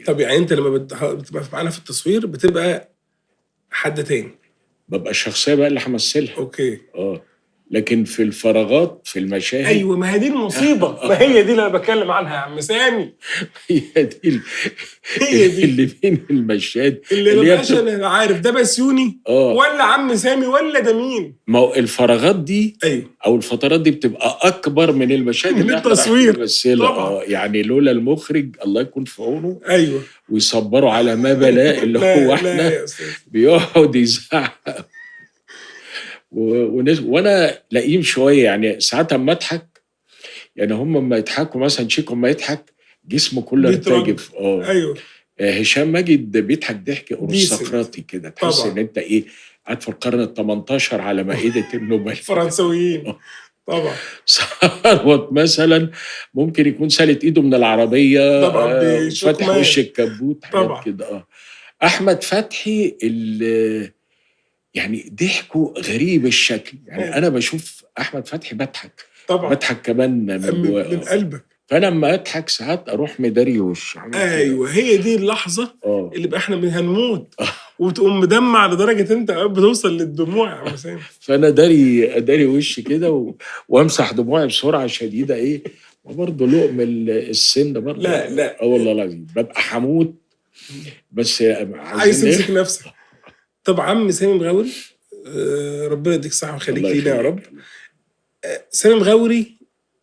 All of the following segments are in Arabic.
طب يعني انت لما بتبقى معانا في التصوير بتبقى حد تاني؟ ببقى الشخصيه بقى اللي همثلها. اوكي. لكن في الفراغات في المشاهد ايوه، ما هي دي المصيبه. ما هي دي اللي انا بتكلم عنها يا عم سامي. هي دي هي دي اللي بين المشاهد اللي اللي ما هي بقاش انا عارف ده بسيوني ولا عم سامي ولا ده مين. ما هو الفراغات دي ايوه او الفترات دي بتبقى اكبر من المشاهد من اللي احنا التصوير بنمثلها. طبعا. يعني لولا المخرج الله يكون في عونه ايوه ويصبروا على ما بلاء اللي لا هو لا احنا يا استاذ. بيقعد يزعق وانا لئيم شويه. يعني ساعات اما اضحك، يعني هم لما يضحكوا مثلا شيكو لما يضحك جسمه كله ارتجف. ايوه. هشام ماجد بيضحك ضحك ارستقراطي كده، تحس طبعا. ان انت ايه قاعد في القرن ال 18 على مائده النوبل. فرنسويين طبعا. ثروت مثلا ممكن يكون سالت ايده من العربيه، طبعا فاتح وش الكبوت، حاجات كده. احمد فتحي اللي يعني ضحكه غريب الشكل. يعني انا بشوف احمد فتحي بضحك طبعا، بضحك كمان من جوه من قلبك. فانا لما اضحك ساعات اروح مداري وش. ايوه هي دي اللحظه اللي بقى احنا هنموت وتقوم مدمع لدرجه انت بتوصل للدموع يا عم سامي. فانا داري وشي كده وامسح دموعي بسرعه شديده. ايه وبرضه لقم السن برضه. لا والله العظيم ببقى حموت بس عايز تمسك نفسك. طب عم سامي مغاوري، ربنا يديك الصحه ويخليك لينا يا رب. سامي مغاوري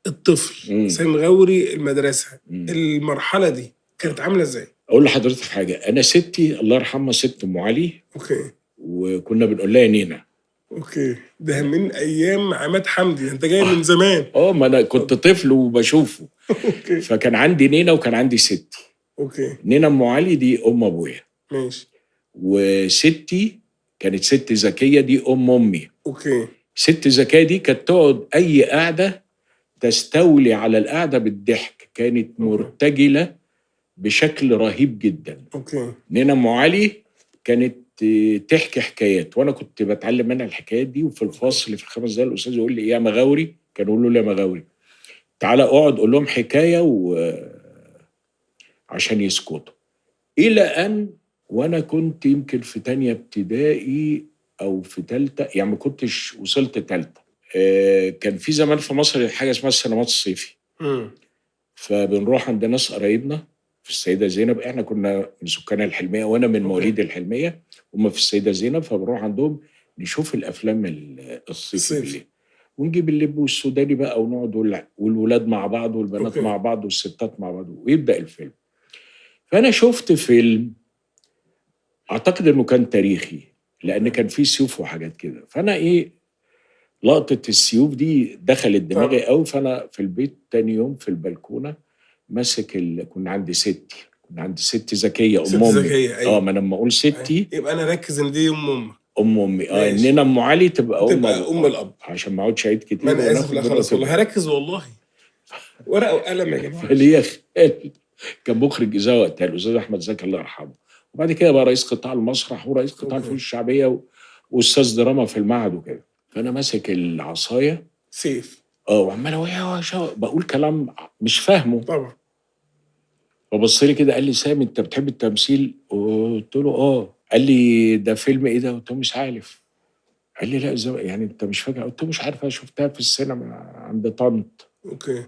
الطفل، سامي مغاوري المدرسه، المرحله دي كانت عامله ازاي؟ اقول لحضرتك حاجه. انا ستي الله يرحمها ست ام علي. اوكي. وكنا بنقول لها نينا. اوكي. ده من ايام عماد حمدي، انت جاي من زمان. ما انا كنت طفل وبشوفه. اوكي. فكان عندي نينا وكان عندي ستي. اوكي. نينا ام علي دي ام ابويا. ماشي. وستي كانت ست زكيه دي ام امي. اوكي. ست زكيه دي كانت تقعد اي قعده تستولي على القعده بالضحك، كانت مرتجله بشكل رهيب جدا. اوكي. نينا ام علي كانت تحكي حكايات وانا كنت بتعلم منها الحكايات دي. وفي الفصل في ال5 دقايق الاستاذ يقول لي ايه يا مغاوري، كانوا يقولوا لي يا مغاوري تعالى اقعد قول لهم حكايه عشان يسكتوا. الى ان وانا كنت يمكن في تانية ابتدائي او في تالتة، يعني ما كنتش وصلت تالتة. كان في زمان في مصر حاجه اسمها السينمات الصيفي. فبنروح عند ناس قرايبنا في السيده زينب. احنا كنا من سكان الحلميه وانا من مواليد الحلميه، هم في السيده زينب. فبنروح عندهم نشوف الافلام الصيفي بالليل، ونجيب اللب والسوداني بقى ونقعد والولاد مع بعض والبنات مع بعض والستات مع بعض ويبدا الفيلم. فانا شفت فيلم اعتقد انه كان تاريخي لان كان فيه سيوف وحاجات كده. فانا لقطه السيوف دي دخلت دماغي قوي. فانا في البيت تاني يوم في البلكونه ماسك كنا عندي ستي زكيه ام امي. زكيه. ما انا لما اقول ستي يبقى انا ركز ان دي امك. ام امي. اننا ام علي تبقى ام الاب عشان ما اقعدش عيد كتير. ما انا اسف. لا خلاص والله هركز والله. ورقه وقلم يا جماعه. فليا كان مخرج اذاعه وقتها الاستاذ احمد زكي الله يرحمه. وبعد كده بقى رئيس قطاع المسرح ورئيس قطاع الفنون الشعبيه واستاذ دراما في المعهد وكده. فانا ماسك العصايه سيف وعمال بقول كلام مش فاهمه طبعا. فبص لي كده قال لي سامي انت بتحب التمثيل؟ قلت له قال لي ده فيلم ايه ده؟ قلت له مش عارف. قال لي لا يعني انت مش فاكر؟ قلت له مش عارف، انا شفتها في السينما عند طنط. اوكي.